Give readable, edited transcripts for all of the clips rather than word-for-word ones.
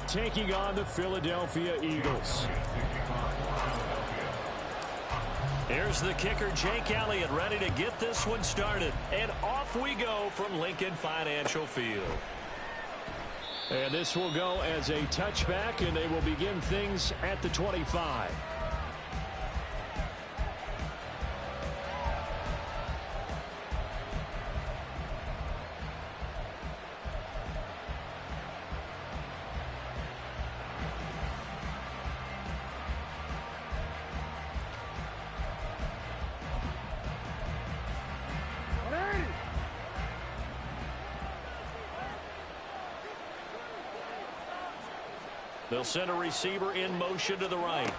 taking on the Philadelphia Eagles. Here's the kicker, Jake Elliott, ready to get this one started. And off we go from Lincoln Financial Field. And this will go as a touchback, and they will begin things at the 25. They'll send a receiver in motion to the right.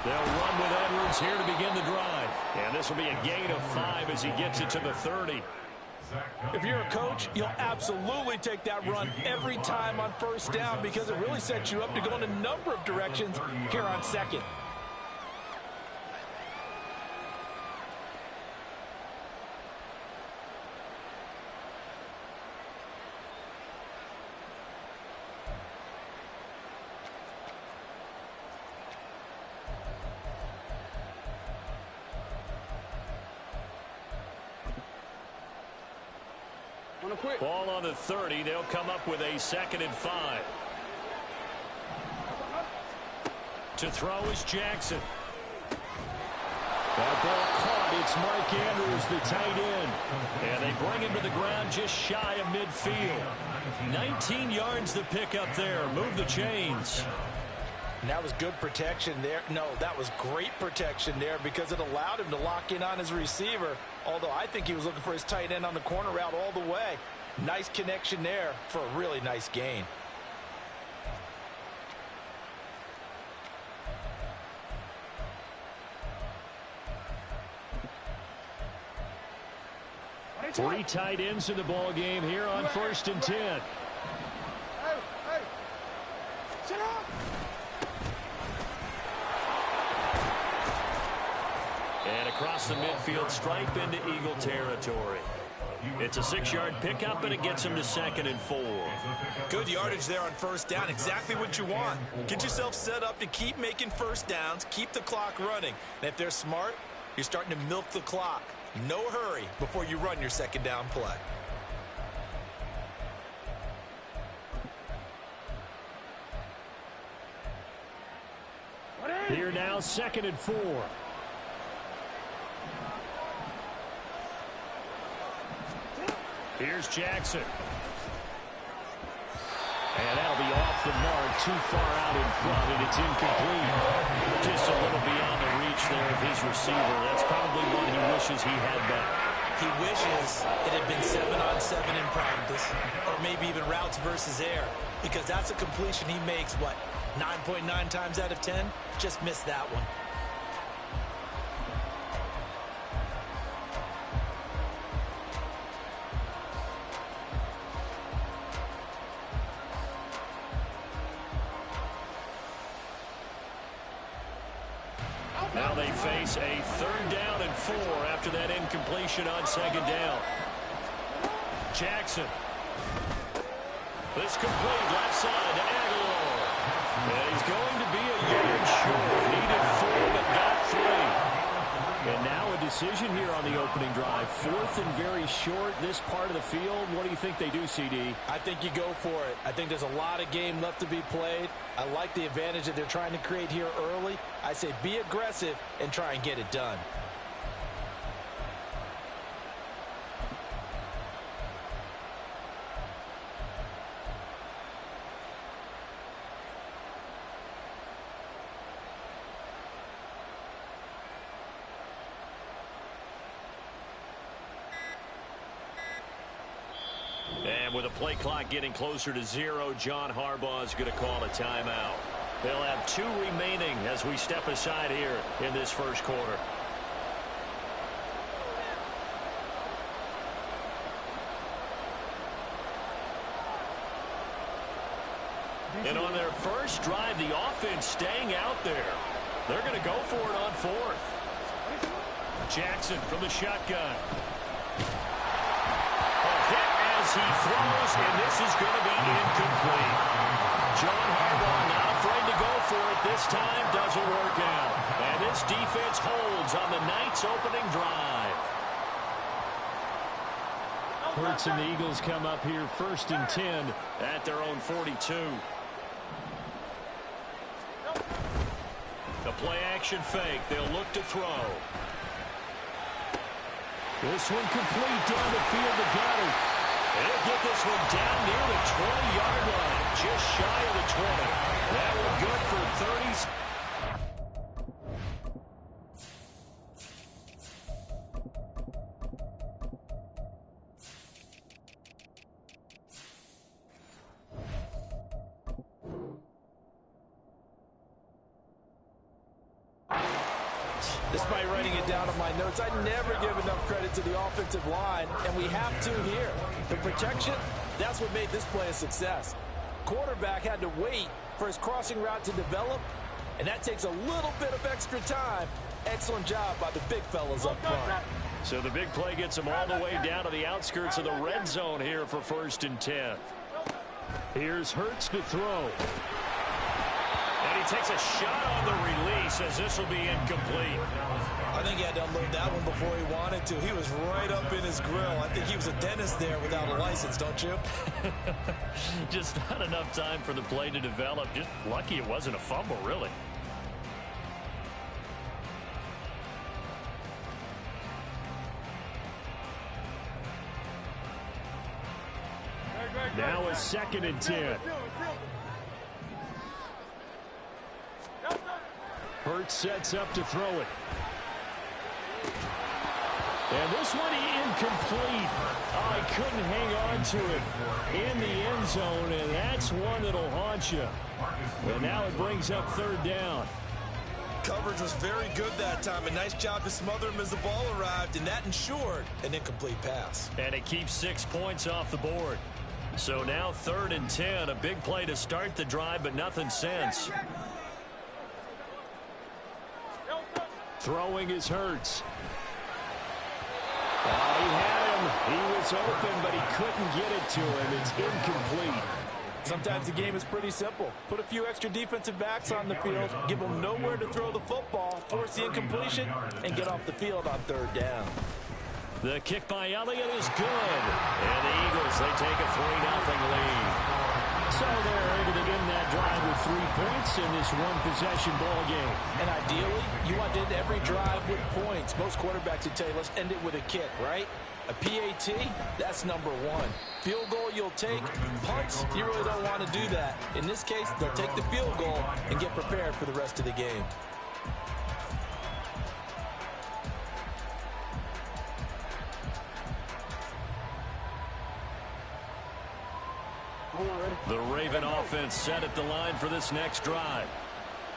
They'll run with Edwards here to begin the drive. And this will be a gain of 5 as he gets it to the 30. If you're a coach, you'll absolutely take that run every time on first down because it really sets you up to go in a number of directions here on second. Ball on the 30. They'll come up with a 2nd and 5. To throw is Jackson. That ball caught. It's Mark Andrews, the tight end. And they bring him to the ground just shy of midfield. 19 yards to pick up there. Move the chains. And that was good protection there. No, that was great protection there because it allowed him to lock in on his receiver. Although I think he was looking for his tight end on the corner route all the way. Nice connection there for a really nice gain. Three tight ends in the ball game here on 1st and 10. And across the midfield stripe into Eagle territory. It's a 6-yard pickup, and it gets him to 2nd and 4. Good yardage there on first down. Exactly what you want. Get yourself set up to keep making first downs, keep the clock running. And if they're smart, you're starting to milk the clock. No hurry before you run your 2nd down play. Here now, 2nd and 4. Here's Jackson. And that'll be off the mark, too far out in front, and it's incomplete. Just a little beyond the reach there of his receiver. That's probably one he wishes he had back. He wishes it had been 7-on-7 in practice, or maybe even routes versus air, because that's a completion he makes, what, 9.9 times out of 10? Just missed that one. Now they face a 3rd down and 4 after that incompletion on 2nd down. Jackson. This complete left side to Aguilar. And he's going to be a yard short. Needed 4 but got 3. And now a decision here on the opening drive. 4th and very short, this part of the field. What do you think they do, CD? I think you go for it. I think there's a lot of game left to be played. I like the advantage that they're trying to create here early. I say be aggressive and try and get it done. And with the play clock getting closer to 0, John Harbaugh is going to call a timeout. They'll have 2 remaining as we step aside here in this first quarter. And on their first drive, the offense staying out there. They're going to go for it on 4th. Jackson from the shotgun. A hit as he throws, and this is going to be incomplete. this time doesn't work out. And this defense holds on the night's opening drive. Hurts and the Eagles come up here 1st and 10 at their own 42. The play-action fake. They'll look to throw. This one complete down the field to Goddard. They'll get this one down near the 20-yard line, just shy of the 20. That one good for 30. Despite writing it down on my notes, I never give enough credit to the offensive line, and we have to here. The protection, that's what made this play a success. Quarterback had to wait for his crossing route to develop, and that takes a little bit of extra time. Excellent job by the big fellas up front. So the big play gets them all the way down to the outskirts of the red zone here for 1st and 10. Here's Hurts to throw. And he takes a shot on the release as this will be incomplete. I think he had to unload that one before he wanted to. He was right up in his grill. I think he was a dentist there without a license, don't you? Just not enough time for the play to develop. Just lucky it wasn't a fumble, really. Now a 2nd and 10. Hurts sets up to throw it. And this one incomplete. Oh, he couldn't hang on to it in the end zone, and that's one that'll haunt you. And now it brings up 3rd down. Coverage was very good that time. A nice job to smother him as the ball arrived, and that ensured an incomplete pass. And it keeps 6 points off the board. So now 3rd and 10, a big play to start the drive, but nothing since. Throwing is Hurts. Oh, he had him. He was open, but he couldn't get it to him. It's incomplete. Sometimes the game is pretty simple. Put a few extra defensive backs on the field, give them nowhere to throw the football, force the incompletion, and get off the field on 3rd down. The kick by Elliott is good. And the Eagles, they take a 3-0 lead. So they're able to end that drive with 3 points in this one-possession ball game. And ideally, you want to end every drive with points. Most quarterbacks would tell you, let's end it with a kick, right? A PAT, that's number 1. Field goal you'll take. Punts, you really don't want to do that. In this case, they'll take the field goal and get prepared for the rest of the game. The Raven offense set at the line for this next drive.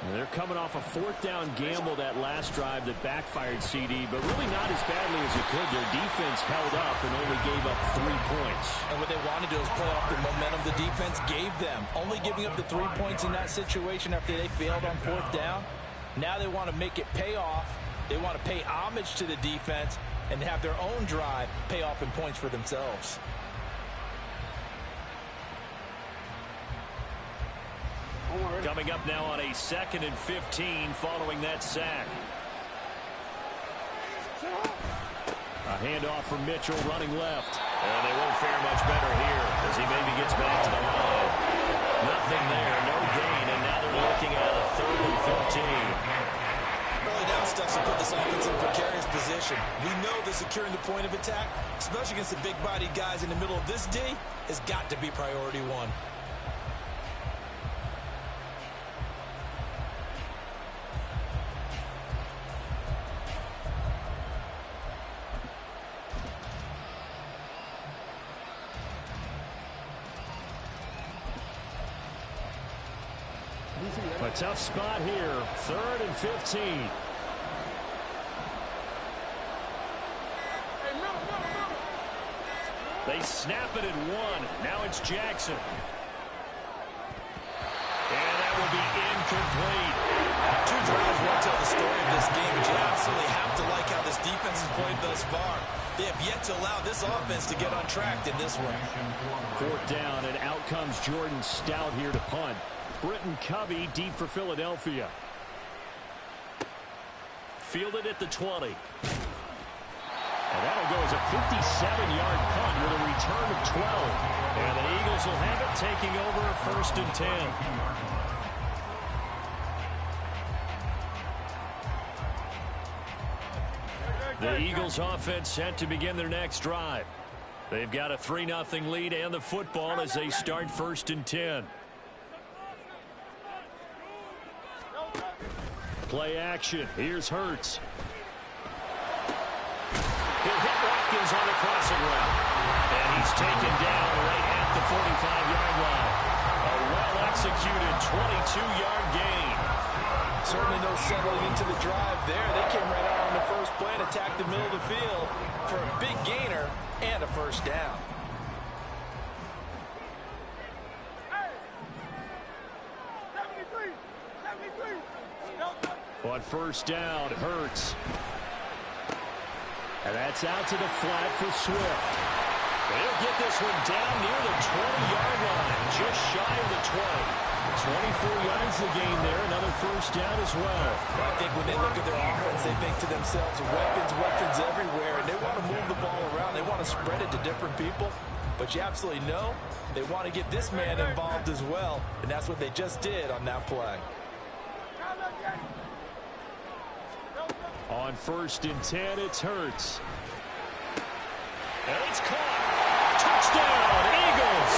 And they're coming off a 4th down gamble that last drive that backfired CD, but really not as badly as it could. Their defense held up and only gave up 3 points. And what they want to do is play off the momentum the defense gave them. Only giving up the 3 points in that situation after they failed on 4th down. Now they want to make it pay off. They want to pay homage to the defense and have their own drive pay off in points for themselves. Coming up now on a 2nd and 15 following that sack. A handoff from Mitchell running left. And they won't fare much better here as he maybe gets back to the line. Nothing there, no gain, and now they're looking at a 3rd and 15. Early down stuff to put this offense in precarious position. We know that securing the point of attack, especially against the big-bodied guys in the middle of this D, has got to be priority 1. A tough spot here. 3rd and 15. They snap it at 1. Now it's Jackson. And that will be incomplete. 2 drives won't tell the story of this game, but you absolutely have to like how this defense has played thus far. They have yet to allow this offense to get on track in this one. 4th down, and out comes Jordan Stout here to punt. Britton Covey deep for Philadelphia. Fielded at the 20. And that'll go as a 57-yard punt with a return of 12. And the Eagles will have it, taking over 1st and 10. The Eagles offense set to begin their next drive. They've got a 3-0 lead and the football as they start 1st and 10. Play action. Here's Hurts. He'll hit Watkins on the crossing route. And he's taken down right at the 45-yard line. A well-executed 22-yard gain. Certainly no settling into the drive there. They came right out on the first play and attacked the middle of the field for a big gainer and a 1st down. On 1st down, Hurts. And that's out to the flat for Swift. They'll get this one down near the 20-yard line, just shy of the 20. 24 yards to gain there, another 1st down as well. I think when they look at their offense, they think to themselves, weapons everywhere, and they want to move the ball around. They want to spread it to different people. But you absolutely know they want to get this man involved as well, and that's what they just did on that play. On 1st and 10, it's Hurts. And it's caught. Touchdown, Eagles.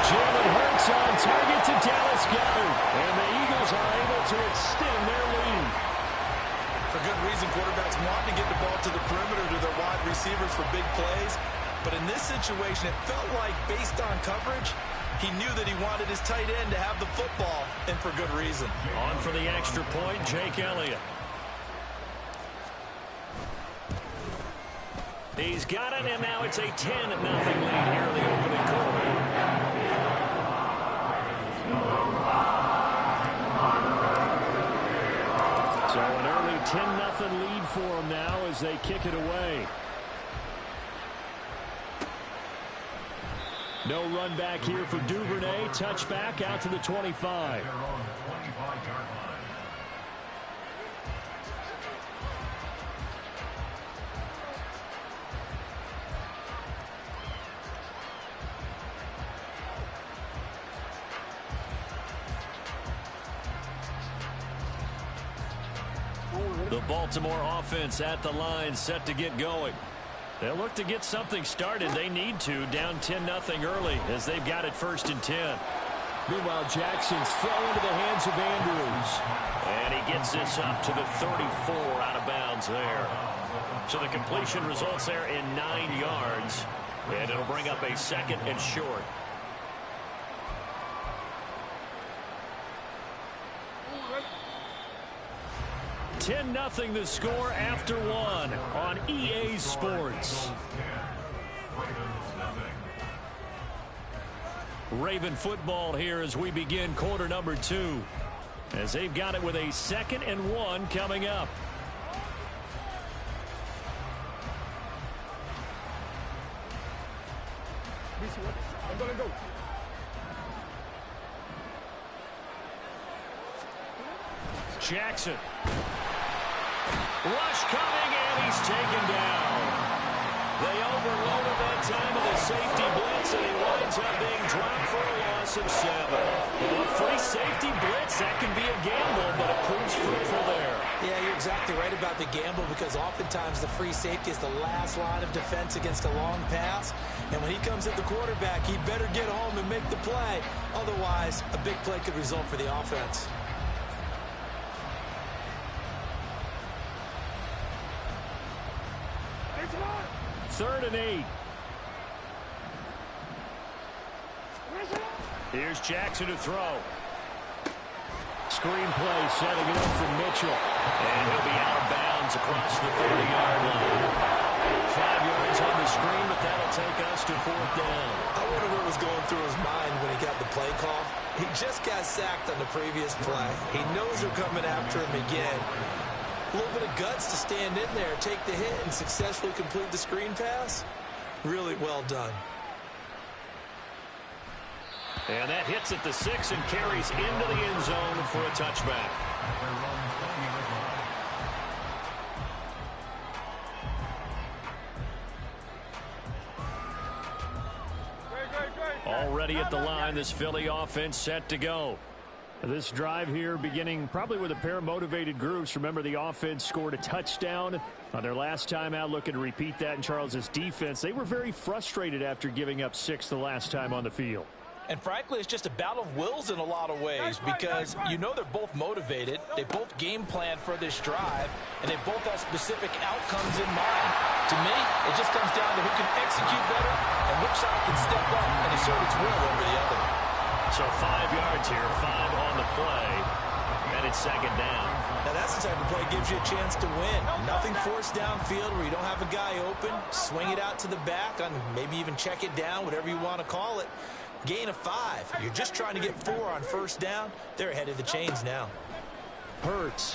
Jalen Hurts on target to Dallas Goedert. And the Eagles are able to extend their lead. For good reason, quarterbacks want to get the ball to the perimeter to their wide receivers for big plays. But in this situation, it felt like, based on coverage, he knew that he wanted his tight end to have the football, and for good reason. On for the extra point, Jake Elliott. He's got it, and now it's a 10-0 lead here in the opening quarter. So an early 10-0 lead for them now as they kick it away. No run back here for Duvernay. Touchback out to the 25. The Baltimore offense at the line, set to get going. They'll look to get something started. They need to, down 10-0 early as they've got it 1st and 10. Meanwhile, Jackson's throw into the hands of Andrews. And he gets this up to the 34 out of bounds there. So the completion results there in 9 yards. And it'll bring up a 2nd and short. $10-0 the score after 1 on EA Sports. Raven football here as we begin quarter number 2. As they've got it with a 2nd and 1 coming up. I'm gonna go. Jackson. Rush coming, and he's taken down. They overloaded that time of the safety blitz, and he winds up being dropped for a loss of 7. Well, a free safety blitz, that can be a gamble, but it proves fruitful there. Yeah, you're exactly right about the gamble, because oftentimes the free safety is the last line of defense against a long pass. And when he comes at the quarterback, he better get home and make the play. Otherwise, a big play could result for the offense. 3rd and 8. Here's Jackson to throw. Screen play setting it up for Mitchell. And he'll be out of bounds across the 30-yard line. 5 yards on the screen, but that'll take us to 4th down. I wonder what was going through his mind when he got the play call. He just got sacked on the previous play. He knows they're coming after him again. A little bit of guts to stand in there, take the hit, and successfully complete the screen pass. Really well done. And that hits at the 6 and carries into the end zone for a touchback. Already at the line, this Philly offense set to go. This drive here beginning probably with a pair of motivated groups. Remember, the offense scored a touchdown on their last time out. Looking to repeat that in Charles's defense. They were very frustrated after giving up 6 the last time on the field. And frankly, it's just a battle of wills in a lot of ways because you know they're both motivated. They both game plan for this drive, and they both have specific outcomes in mind. To me, it just comes down to who can execute better and which side can step up and assert its will over the other. So 5 yards here, 5 on the play, and it's second down. Now that's the type of play that gives you a chance to win. Nothing forced downfield where you don't have a guy open. Swing it out to the back on maybe even check it down, whatever you want to call it. Gain of 5. You're just trying to get 4 on first down. They're ahead of the chains now. Hurts.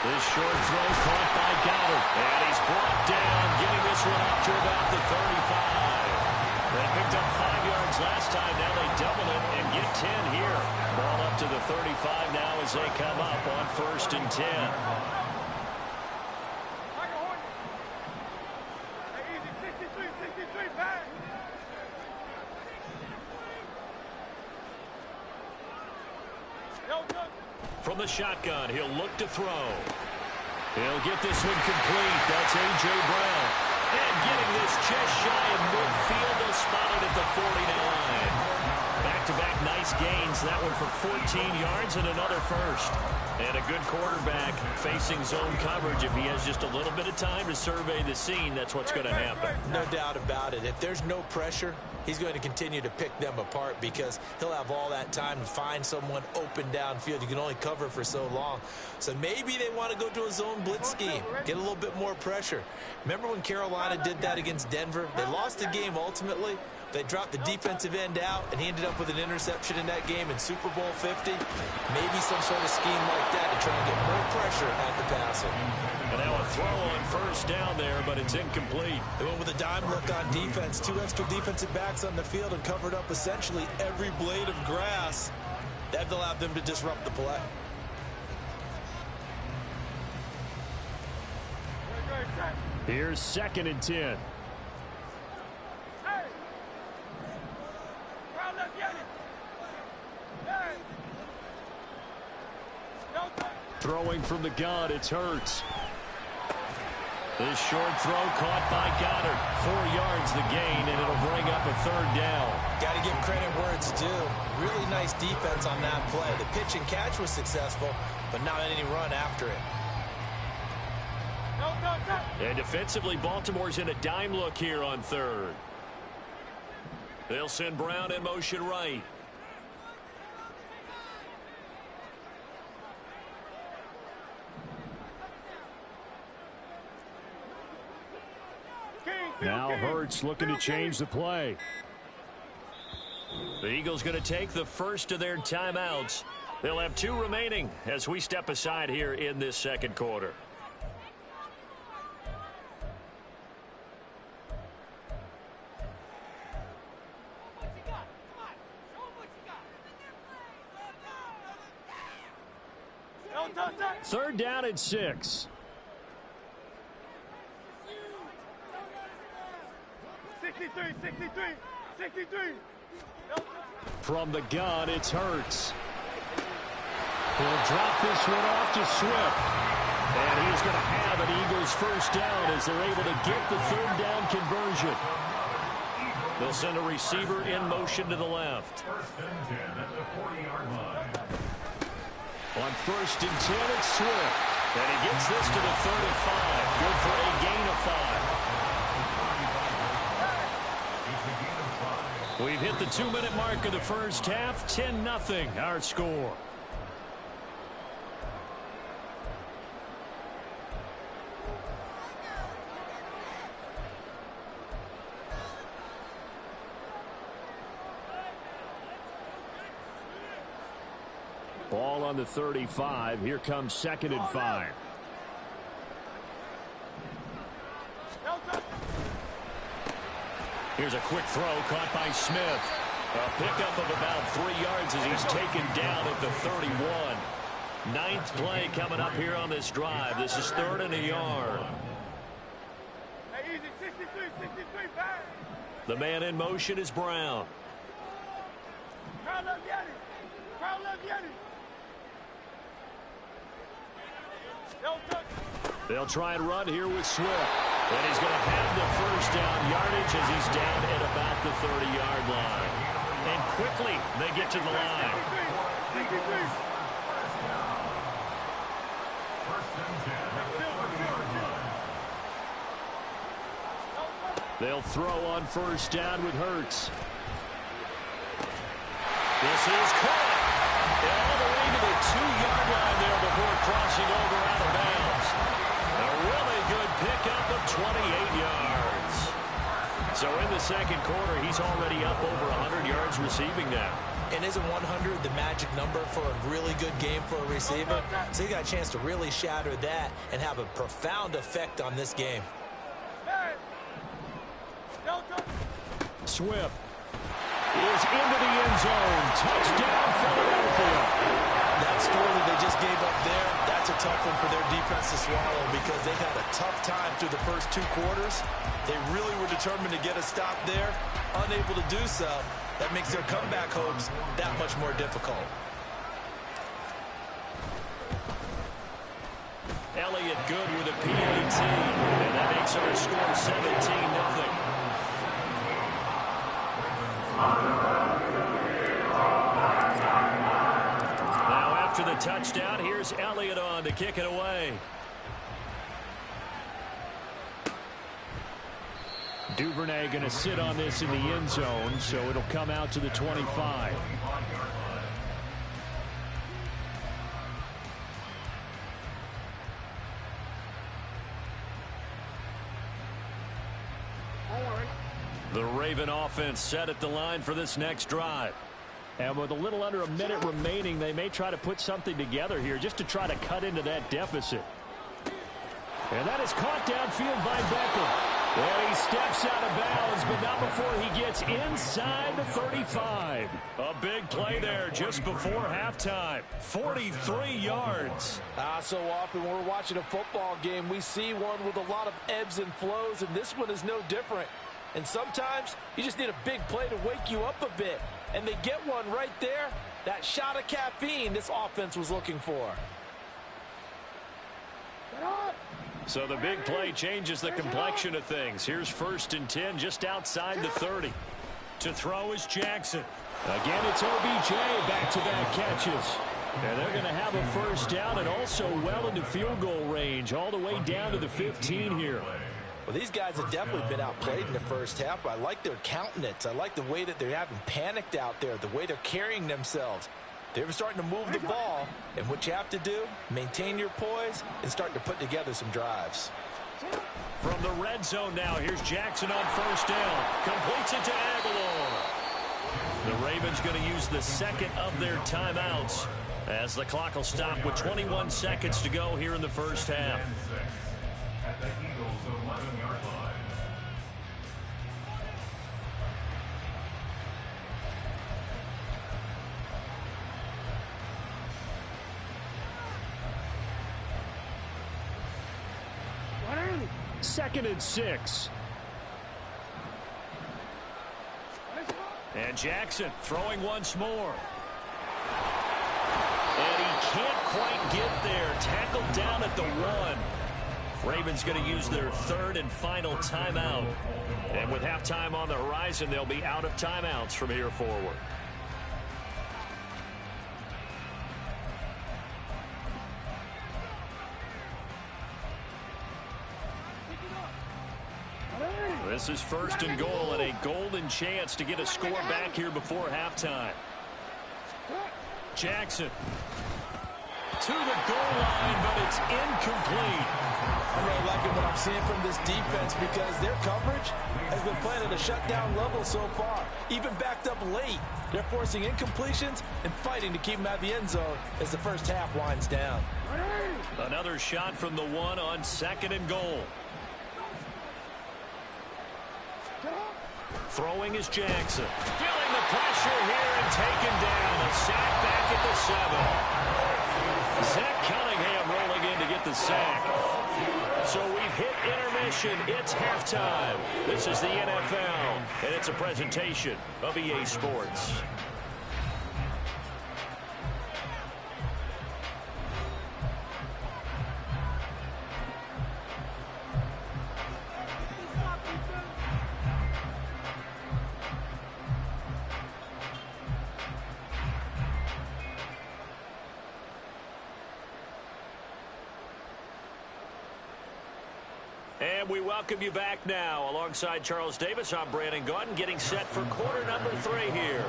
This short throw caught by Goddard. And he's brought down, getting this one up to about the 35. They picked up 5 yards last time. Now they double it and get 10 here. Ball up to the 35 now as they come up on 1st and 10. From the shotgun, he'll look to throw. He'll get this one complete. That's A.J. Brown. And getting this just shy of midfield. They'll spot it at the 49. Back-to-back nice gains. That one for 14 yards and another first. And a good quarterback facing zone coverage. If he has just a little bit of time to survey the scene, that's what's going to happen. No doubt about it. If there's no pressure, he's going to continue to pick them apart because he'll have all that time to find someone open downfield. You can only cover for so long. So maybe they want to go to a zone blitz scheme, get a little bit more pressure. Remember when Carolina did that against Denver? They lost the game ultimately. They dropped the defensive end out, and he ended up with an interception in that game in Super Bowl 50. Maybe some sort of scheme like that to try and get more pressure at the passer. And now a throw on first down there, but it's incomplete. They went with a dime look on defense. 2 extra defensive backs on the field and covered up essentially every blade of grass. That allowed them to disrupt the play. Here's 2nd and 10. Throwing from the gun, it's Hurts. This short throw caught by Goddard. 4 yards the gain, and it'll bring up a 3rd down. Got to give credit where it's due. Really nice defense on that play. The pitch and catch was successful, but not any run after it. And defensively, Baltimore's in a dime look here on 3rd. They'll send Brown in motion right. Now Hurts looking to change the play. The Eagles going to take the first of their timeouts. They'll have 2 remaining as we step aside here in this 2nd quarter. Third down and 6. 63. From the gun, it's Hurts. He'll drop this one off to Swift. And he's going to have an Eagles first down as they're able to get the 3rd down conversion. They'll send a receiver in motion to the left. On 1st and 10, it's Swift. And he gets this to the 35. Good for a gain of 5. We've hit the 2-minute mark of the first half. 10-0 our score. Ball on the 35. Here comes 2nd and 5. Here's a quick throw caught by Smith. A pickup of about 3 yards as he's taken down at the 31. Ninth play coming up here on this drive. This is 3rd and a yard. Hey, easy, 63, 63, bang. The man in motion is Brown. Crowd love Yanni. Crowd love Yanni. They'll try and run here with Swift. And he's going to have the first down yardage as he's down at about the 30-yard line. And quickly, they get to the line. 63. They'll throw on first down with Hurts. This is caught. All the way to the 2-yard line there before crossing over out of bounds. A really good pickup of 28 yards. So in the second quarter, he's already up over 100 yards receiving now. And isn't 100 the magic number for a really good game for a receiver? So he got a chance to really shatter that and have a profound effect on this game. Swift is into the end zone. Touchdown, Philadelphia. That story that they just gave up there, that's a tough one for their defense to swallow because they've had a tough time through the first 2 quarters. They really were determined to get a stop there, unable to do so. That makes their comeback hopes that much more difficult. Elliott good with a PAT, and that makes our score 17-0. Now after the touchdown, here's Elliott on to kick it away. Duvernay going to sit on this in the end zone, so it'll come out to the 25. The Raven offense set at the line for this next drive. And with a little under a minute remaining, they may try to put something together here just to try to cut into that deficit. And that is caught downfield by Beckham. And he steps out of bounds, but not before he gets inside the 35. A big play there just before halftime. 43 yards. So often when we're watching a football game, we see one with a lot of ebbs and flows, and this one is no different. And sometimes you just need a big play to wake you up a bit. And they get one right there. That shot of caffeine this offense was looking for. So the big play changes the complexion of things. Here's 1st and 10 just outside the 30. To throw is Jackson. Again, it's OBJ back-to-back catches. And they're going to have a first down and also well into field goal range all the way down to the 15 here. Well, these guys have definitely been outplayed in the first half. I like their countenance. I like the way that they haven't panicked out there, the way they're carrying themselves. They're starting to move the ball, and what you have to do, maintain your poise and start to put together some drives. From the red zone now, here's Jackson on first down. Completes it to Aguilar. The Ravens going to use the second of their timeouts as the clock will stop with 21 seconds to go here in the first half. Second and 6. And Jackson throwing once more. And he can't quite get there. Tackled down at the 1. Ravens going to use their 3rd and final timeout. And with halftime on the horizon, they'll be out of timeouts from here forward. This is 1st and goal and a golden chance to get a score back here before halftime. Jackson to the goal line, but it's incomplete. I'm really liking what I'm seeing from this defense because their coverage has been playing at a shutdown level so far. Even backed up late, they're forcing incompletions and fighting to keep them out of the end zone as the first half winds down. Another shot from the 1 on 2nd and goal. Throwing is Jackson. Feeling the pressure here and taken down. A sack back at the 7. Zach Cunningham rolling in to get the sack. So we've hit intermission. It's halftime. This is the NFL, and it's a presentation of EA Sports. And we welcome you back now. Alongside Charles Davis, I'm Brandon Gaudin, getting set for quarter number 3 here.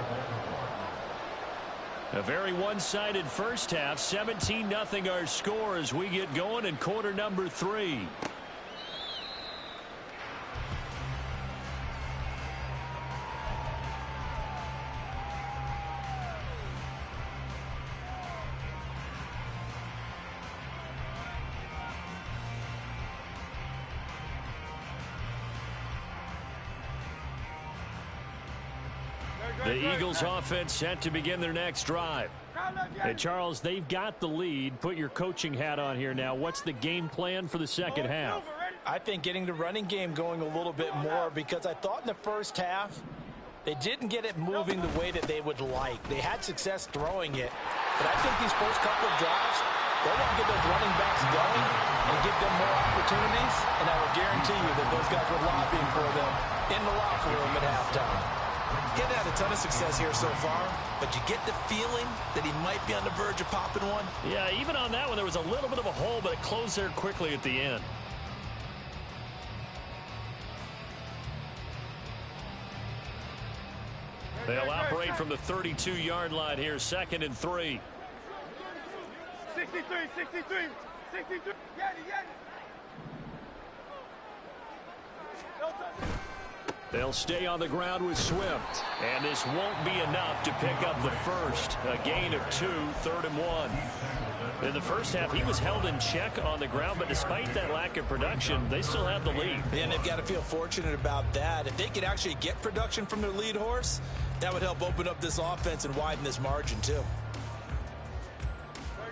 A very one-sided first half. 17-0 our score as we get going in quarter number 3. The Eagles offense set to begin their next drive. And Charles, they've got the lead. Put your coaching hat on here now. What's the game plan for the second half? I think getting the running game going a little bit more, because I thought in the first half they didn't get it moving the way that they would like. They had success throwing it, but I think these first couple of drives, they want to get those running backs going and give them more opportunities, and I will guarantee you that those guys were lobbying for them in the locker room at halftime. Getting had a ton of success here so far, but you get the feeling that he might be on the verge of popping one. Yeah, even on that one, there was a little bit of a hole, but it closed there quickly at the end. They'll operate from the 32-yard line here, 2nd and 3. 63, 63, 63. They'll stay on the ground with Swift. And this won't be enough to pick up the first. A gain of 2, 3rd and 1. In the first half, he was held in check on the ground, but despite that lack of production, they still have the lead. And they've got to feel fortunate about that. If they could actually get production from their lead horse, that would help open up this offense and widen this margin, too.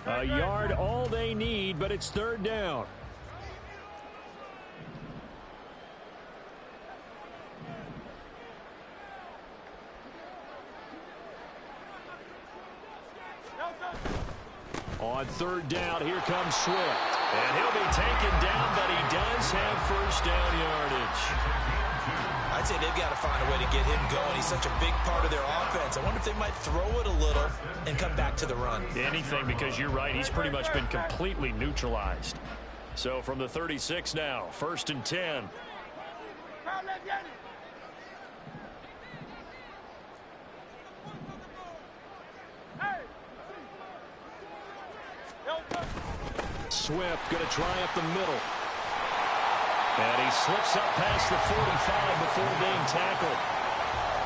A yard all they need, but it's 3rd down. On 3rd down, here comes Swift. And he'll be taken down, but he does have first down yardage. I'd say they've got to find a way to get him going. He's such a big part of their offense. I wonder if they might throw it a little and come back to the run. Anything, because you're right. He's pretty much been completely neutralized. So from the 36 now, 1st and 10. Swift going to try up the middle. And he slips up past the 45 before being tackled.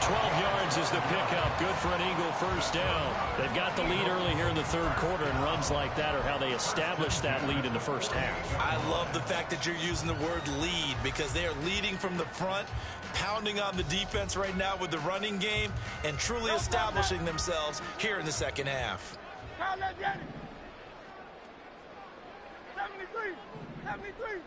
12 yards is the pickup. Good for an Eagle first down. They've got the lead early here in the 3rd quarter, and runs like that are how they establish that lead in the first half. I love the fact that you're using the word lead, because they are leading from the front, pounding on the defense right now with the running game, and truly establishing themselves here in the second half. 73, 73.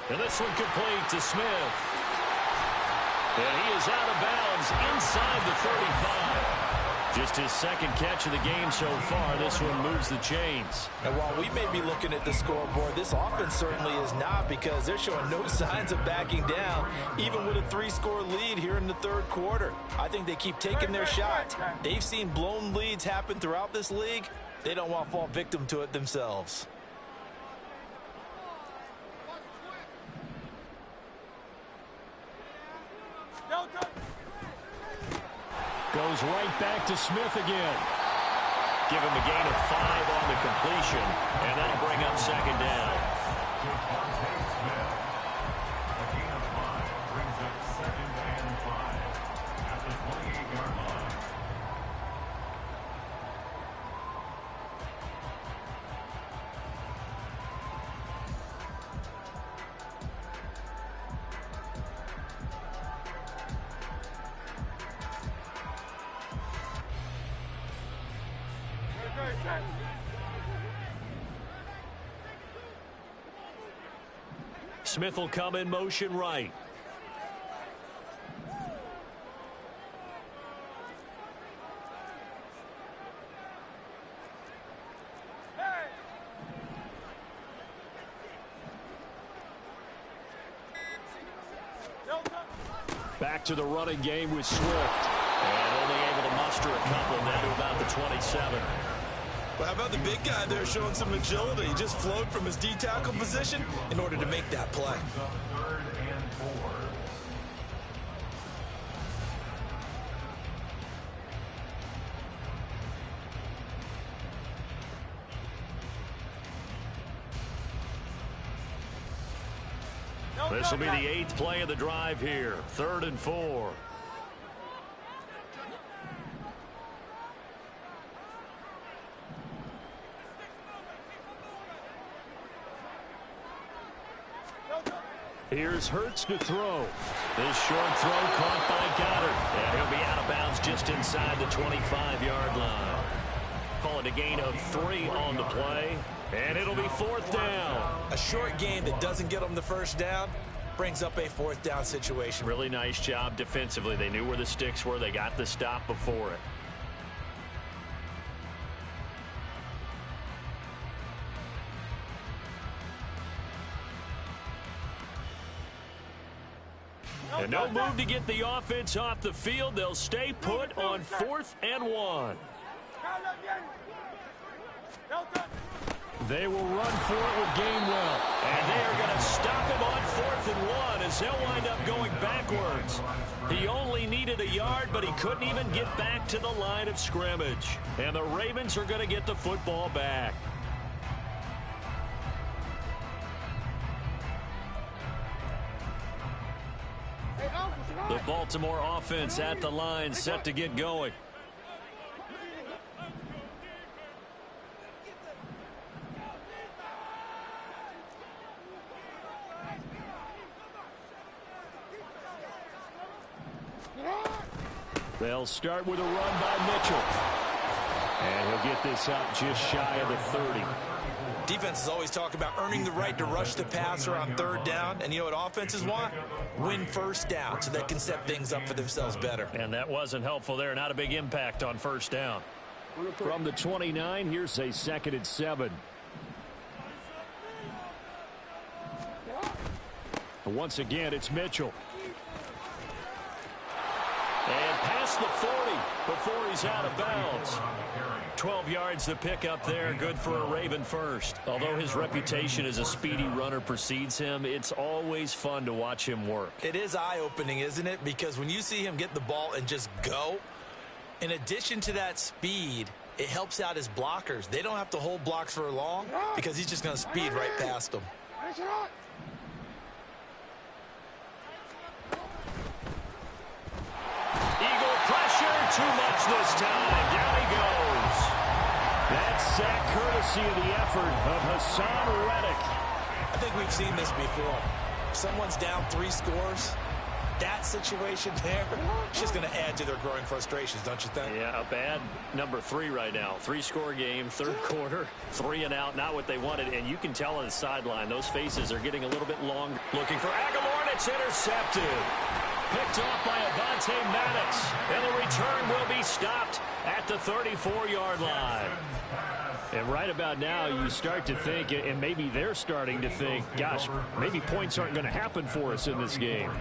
And this one complete to Smith. And he is out of bounds inside the 35. Just his 2nd catch of the game so far. This one moves the chains. And while we may be looking at the scoreboard, this offense certainly is not, because they're showing no signs of backing down, even with a 3-score lead here in the 3rd quarter. I think they keep taking their shots. They've seen blown leads happen throughout this league. They don't want to fall victim to it themselves. Goes right back to Smith again. Give him a gain of 5 on the completion, and that'll bring up 2nd down. Smith will come in motion right. Back to the running game with Swift. And only able to muster a couple down to about the 27. Well, how about the big guy there showing some agility? He just flowed from his D-tackle position in order to make that play. This will be the 8th play of the drive here. 3rd and 4. Here's Hurts to throw. This short throw caught by Goddard. And he'll be out of bounds just inside the 25-yard line. Call it a gain of 3 on the play. And it'll be 4th down. A short game that doesn't get them the first down brings up a 4th down situation. Really nice job defensively. They knew where the sticks were. They got the stop before it. And no move to get the offense off the field. They'll stay put on 4th and 1. They will run for it with Gainwell. And they are going to stop him on 4th and 1 as he'll wind up going backwards. He only needed a yard, but he couldn't even get back to the line of scrimmage. And the Ravens are going to get the football back. The Baltimore offense at the line, set to get going. They'll start with a run by Mitchell. And he'll get this up just shy of the 30. Defenses always talk about earning the right to rush the passer on 3rd down. And you know what offenses want? Win 1st down so they can set things up for themselves better. And that wasn't helpful there. Not a big impact on 1st down. From the 29, here's a 2nd and 7. Once again, it's Mitchell. And past the 40 before he's out of bounds. 12 yards to pick up there. Good for a Raven first. Although his reputation as a speedy runner precedes him, it's always fun to watch him work. It is eye-opening, isn't it? Because when you see him get the ball and just go, in addition to that speed, it helps out his blockers. They don't have to hold blocks for long because he's just going to speed right past them. Eagle pressure, too much this time. Down he goes. That sack courtesy of the effort of Hassan Reddick. I think we've seen this before. Someone's down 3 scores. That situation there, it's just going to add to their growing frustrations, don't you think? Yeah, a bad number 3 right now. 3-score game, 3rd quarter, 3 and out, not what they wanted. And you can tell on the sideline, those faces are getting a little bit long. Looking for Aguilar, and it's intercepted. Picked off by Avonte Maddox. And the return will be stopped at the 34-yard line. And right about now, you start to think, and maybe they're starting to think, gosh, maybe points aren't going to happen for us in this game.